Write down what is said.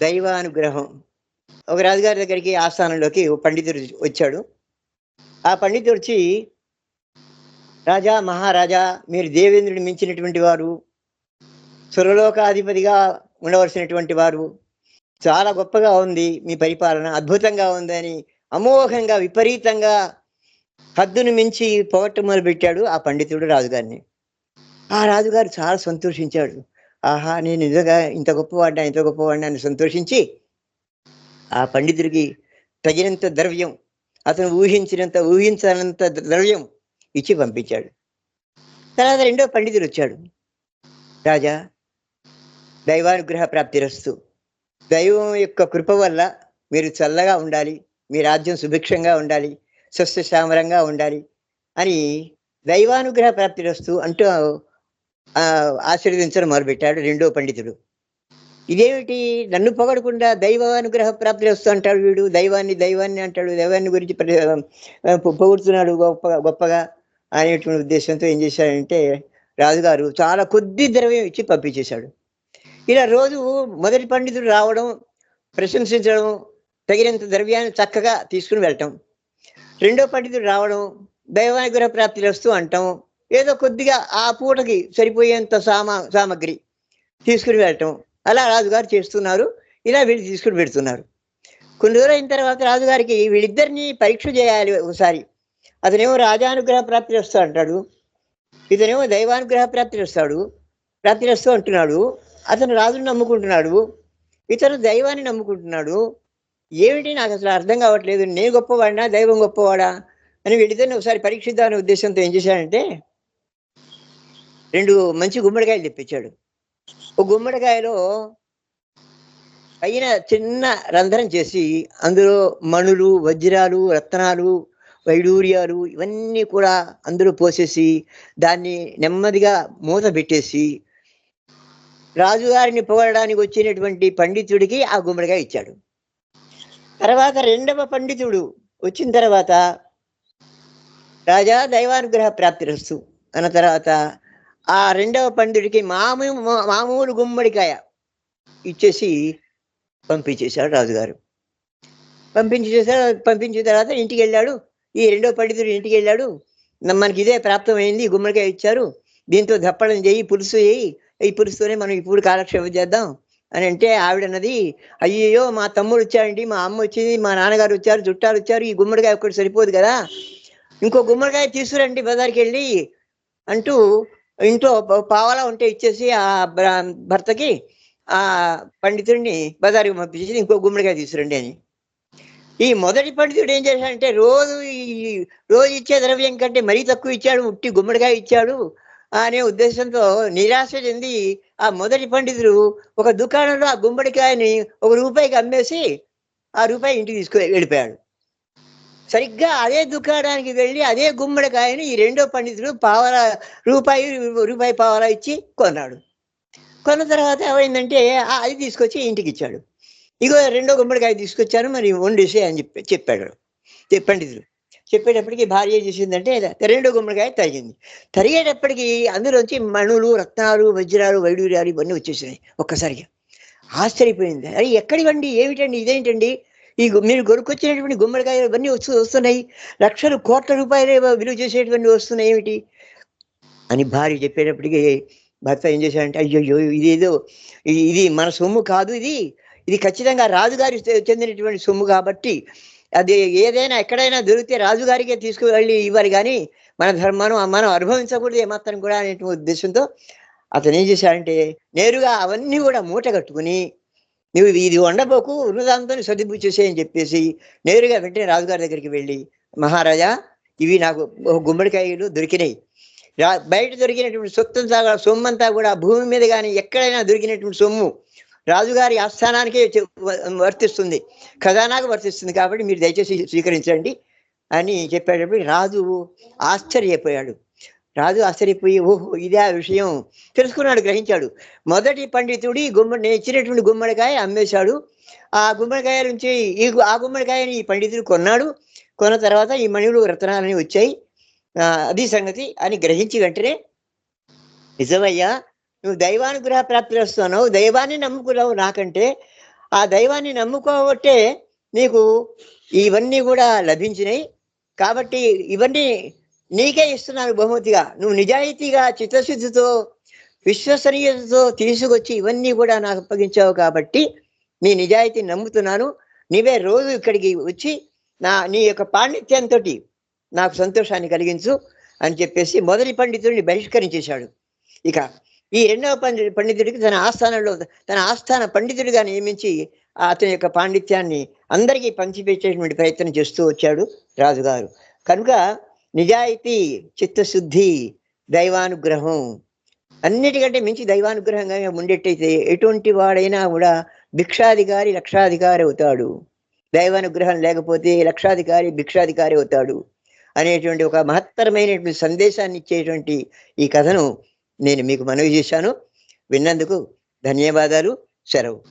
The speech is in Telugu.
దైవానుగ్రహం. ఒక రాజుగారి దగ్గరికి ఆస్థానంలోకి ఓ పండితుడు వచ్చాడు. ఆ పండితుడొచ్చి, "రాజా, మహారాజా, మీరు దేవేంద్రుడిని మించినటువంటి వారు, సురలోకాధిపతిగా ఉండవలసినటువంటి వారు. చాలా గొప్పగా ఉంది మీ పరిపాలన. అద్భుతంగా ఉందని" అమోఘంగా, విపరీతంగా, హద్దును మించి పొగట్టం మొదలుపెట్టాడు ఆ పండితుడు రాజుగారిని. ఆ రాజుగారు చాలా సంతోషించాడు. ఆహా! నేను నిజంగా ఇంత గొప్పవాడినా, ఇంత గొప్పవాడినా అని సంతోషించి, ఆ పండితుడికి తగినంత ద్రవ్యం, అతను ఊహించనంత ద్రవ్యం ఇచ్చి పంపించాడు. తర్వాత రెండో పండితుడొచ్చాడు. రాజా, దైవానుగ్రహ ప్రాప్తిరస్తు. దైవం యొక్క కృప వల్ల మీరు చల్లగా ఉండాలి. మీ రాజ్యం సుభిక్షంగా ఉండాలి. సస్యశ్యామలంగా ఉండాలి అని దైవానుగ్రహ ప్రాప్తిరస్తు అంటూ ఆశీర్వదించడం మొదలుపెట్టాడు రెండో పండితుడు. ఇదేమిటి, నన్ను పొగడకుండా దైవానుగ్రహ ప్రాప్తిరస్తు అంటాడు వీడు. దైవాన్ని అంటాడు. దైవాన్ని గురించి పొగుడుతున్నాడు గొప్పగా అనేటువంటి ఉద్దేశంతో ఏం చేశాడంటే, రాజుగారు చాలా కొద్ది ద్రవ్యం ఇచ్చి పంపించేశాడు. ఇలా రోజు మొదటి పండితుడు రావడం, ప్రశంసించడం, తగినంత ద్రవ్యాన్ని చక్కగా తీసుకుని వెళ్ళటం. రెండో పండితుడు రావడం, దైవానుగ్రహ ప్రాప్తిరస్తు అంటాం. ఏదో కొద్దిగా ఆ పూటకి సరిపోయేంత సామగ్రి తీసుకుని వెళ్ళటం. అలా రాజుగారు చేస్తున్నారు. ఇలా వీళ్ళు తీసుకుని పెడుతున్నారు. కొన్ని రోజులు అయిన తర్వాత రాజుగారికి వీళ్ళిద్దరిని పరీక్ష చేయాలి ఒకసారి. అతనేమో రాజానుగ్రహ ప్రాప్తిరస్తు అంటాడు. ఇతనేమో దైవానుగ్రహ ప్రాప్తిరస్తు అంటున్నాడు. అతను రాజుని నమ్ముకుంటున్నాడు. ఇతను దైవాన్ని నమ్ముకుంటున్నాడు. ఏమిటి నాకు అసలు అర్థం కావట్లేదు. నేను గొప్పవాడినా, దైవం గొప్పవాడా అని వీళ్ళిద్దరిని ఒకసారి పరీక్షిద్దామనే ఉద్దేశంతో ఏం చేశాడంటే, 2 మంచి గుమ్మడికాయలు తెప్పించాడు. ఒక గుమ్మడికాయలో పైన చిన్న రంధ్రం చేసి, అందులో మణులు, వజ్రాలు, రత్నాలు, వైడూర్యాలు ఇవన్నీ కూడా అందులో పోసేసి, దాన్ని నెమ్మదిగా మూత పెట్టేసి, రాజుగారిని పొగడడానికి వచ్చినటువంటి పండితుడికి ఆ గుమ్మడికాయ ఇచ్చాడు. తర్వాత రెండవ పండితుడు వచ్చిన తర్వాత, రాజా దైవానుగ్రహ ప్రాప్తిరస్తు అన్న తర్వాత, ఆ రెండవ పండితుడికి మామూలు గుమ్మడికాయ ఇచ్చేసి పంపించేశాడు రాజుగారు. పంపించిన తర్వాత ఇంటికి వెళ్ళాడు. ఈ రెండో పండితుడు ఇంటికి వెళ్ళాడు. మనకి ఇదే ప్రాప్తమైంది, గుమ్మడికాయ ఇచ్చారు, దీంతో దప్పడం చేయి, పులుసు చేయి, ఈ పులుసుతోనే మనం ఇప్పుడు కాలక్షేపం చేద్దాం అని అంటే, ఆవిడన్నది, అయ్యయ్యో మా తమ్ముడు వచ్చాడండి, మా అమ్మ వచ్చింది, మా నాన్నగారు వచ్చారు, చుట్టాలు వచ్చారు, ఈ గుమ్మడికాయ ఒక్కటి సరిపోదు కదా, ఇంకో గుమ్మడికాయ తీసుకురండి బజార్కి వెళ్ళి అంటూ ఇంట్లో పావలా ఉంటే ఇచ్చేసి ఆ భర్తకి ఆ పండితుడిని బజారుకి పంపించేసి, ఇంకో గుమ్మడికాయ తీసుకురండి అని. ఈ మొదటి పండితుడు ఏం చేశాడంటే, రోజు ఇచ్చే ద్రవ్యం కంటే మరీ తక్కువ ఇచ్చాడు, ఉట్టి గుమ్మడికాయ ఇచ్చాడు అనే ఉద్దేశంతో నిరాశ చెంది, ఆ మొదటి పండితుడు ఒక దుకాణంలో ఆ గుమ్మడికాయని ₹1కి అమ్మేసి ఆ రూపాయి ఇంటికి వెళ్ళిపోయాడు. సరిగ్గా అదే దుకాణానికి వెళ్ళి అదే గుమ్మడికాయని ఈ రెండో పండితుడు రూపాయి పావలా ఇచ్చి కొన్నాడు. కొన్న తర్వాత ఏమైందంటే, అది తీసుకొచ్చి ఇంటికి ఇచ్చాడు. ఇగో రెండో గుమ్మడికాయ తీసుకొచ్చాను, మరి వండేసే అని చెప్పాడు పండితుడు. చెప్పేటప్పటికి భార్య ఏం చేసిందంటే, రెండో గుమ్మడికాయ తరిగింది. తరిగేటప్పటికి అందులోంచి మణులు, రత్నాలు, వజ్రాలు, వైడూర్యాలు ఇవన్నీ వచ్చేసినాయి ఒక్కసారిగా. ఆశ్చర్యపోయింది. అరే ఎక్కడివండి, ఏమిటండి, ఇదేంటండి, మీరు కొనుక్కొచ్చినటువంటి గుమ్మడికాయలు ఇవన్నీ వస్తున్నాయి, లక్షలు కోట్ల రూపాయలే విలువ చేసేటువంటి వస్తున్నాయి ఏమిటి అని భార్య చెప్పేటప్పటికి, భర్త ఏం చేశాడంటే, అయ్యయ్యో ఇదేదో ఇది మన సొమ్ము కాదు, ఇది ఖచ్చితంగా రాజుగారి చెందినటువంటి సొమ్ము కాబట్టి, అది ఏదైనా ఎక్కడైనా దొరికితే రాజుగారికే తీసుకువెళ్ళి ఇవ్వాలి, కానీ మన ధర్మాన్ని మనం అనుభవించకూడదు ఏమాత్రం కూడా అనేటువంటి ఉద్దేశంతో అతను ఏం చేశాడంటే, నేరుగా అవన్నీ కూడా మూట కట్టుకుని, నువ్వు ఇది వండబోకు, ఉన్నదాంతో సర్దింపు చేసేయని చెప్పేసి నేరుగా వెంటనే రాజుగారి దగ్గరికి వెళ్ళి, మహారాజా, ఇవి నాకు గుమ్మడికాయలు దొరికినాయి. బయట దొరికినటువంటి సొమ్మంతా కూడా భూమి మీద కానీ ఎక్కడైనా దొరికినటువంటి సొమ్ము రాజుగారి ఆస్థానానికే వర్తిస్తుంది, ఖజానాకు వర్తిస్తుంది, కాబట్టి మీరు దయచేసి స్వీకరించండి అని చెప్పేటప్పుడు రాజు ఆశ్చర్యపోయాడు. ఓహో ఇదే ఆ విషయం తెలుసుకున్నాడు, గ్రహించాడు. మొదటి పండితుడి నేను ఇచ్చినటువంటి గుమ్మడికాయ అమ్మేశాడు. ఆ గుమ్మడికాయ నుంచి ఆ గుమ్మడికాయని ఈ పండితుడు కొన్నాడు. కొన్న తర్వాత ఈ మణులు, రత్నాలని వచ్చాయి, అది సంగతి అని గ్రహించి వెంటనే, నిజమయ్యా, నువ్వు దైవానుగ్రహ ప్రాప్తి వస్తున్నావు, దైవాన్ని నమ్ముకున్నావు నాకంటే, ఆ దైవాన్ని నమ్ముకోబట్టే నీకు ఇవన్నీ కూడా లభించినాయి. కాబట్టి ఇవన్నీ నీకే ఇస్తున్నాను బహుమతిగా. నువ్వు నిజాయితీగా, చిత్తశుద్ధితో, విశ్వసనీయతతో తీసుకొచ్చి ఇవన్నీ కూడా నాకు అప్పగించావు కాబట్టి నీ నిజాయితీని నమ్ముతున్నాను. నీవే రోజు ఇక్కడికి వచ్చి నీ యొక్క పాండిత్యంతోటి నాకు సంతోషాన్ని కలిగించు అని చెప్పేసి మొదటి పండితుడిని బహిష్కరించేశాడు. ఇక ఈ రెండవ పండితుడికి తన ఆస్థాన పండితుడిగా నియమించి అతని యొక్క పాండిత్యాన్ని అందరికీ పంచిపెట్టేటువంటి ప్రయత్నం చేస్తూ వచ్చాడు రాజుగారు. కనుక నిజాయితీ, చిత్తశుద్ధి, దైవానుగ్రహం అన్నిటికంటే మించి దైవానుగ్రహంగా ఉండేట్టయితే ఎటువంటి వాడైనా కూడా భిక్షాధికారి లక్షాధికారి అవుతాడు. దైవానుగ్రహం లేకపోతే లక్షాధికారి భిక్షాధికారి అవుతాడు అనేటువంటి ఒక మహత్తరమైనటువంటి సందేశాన్ని ఇచ్చేటువంటి ఈ కథను నేను మీకు మనవి చేశాను. విన్నందుకు ధన్యవాదాలు. సెలవు.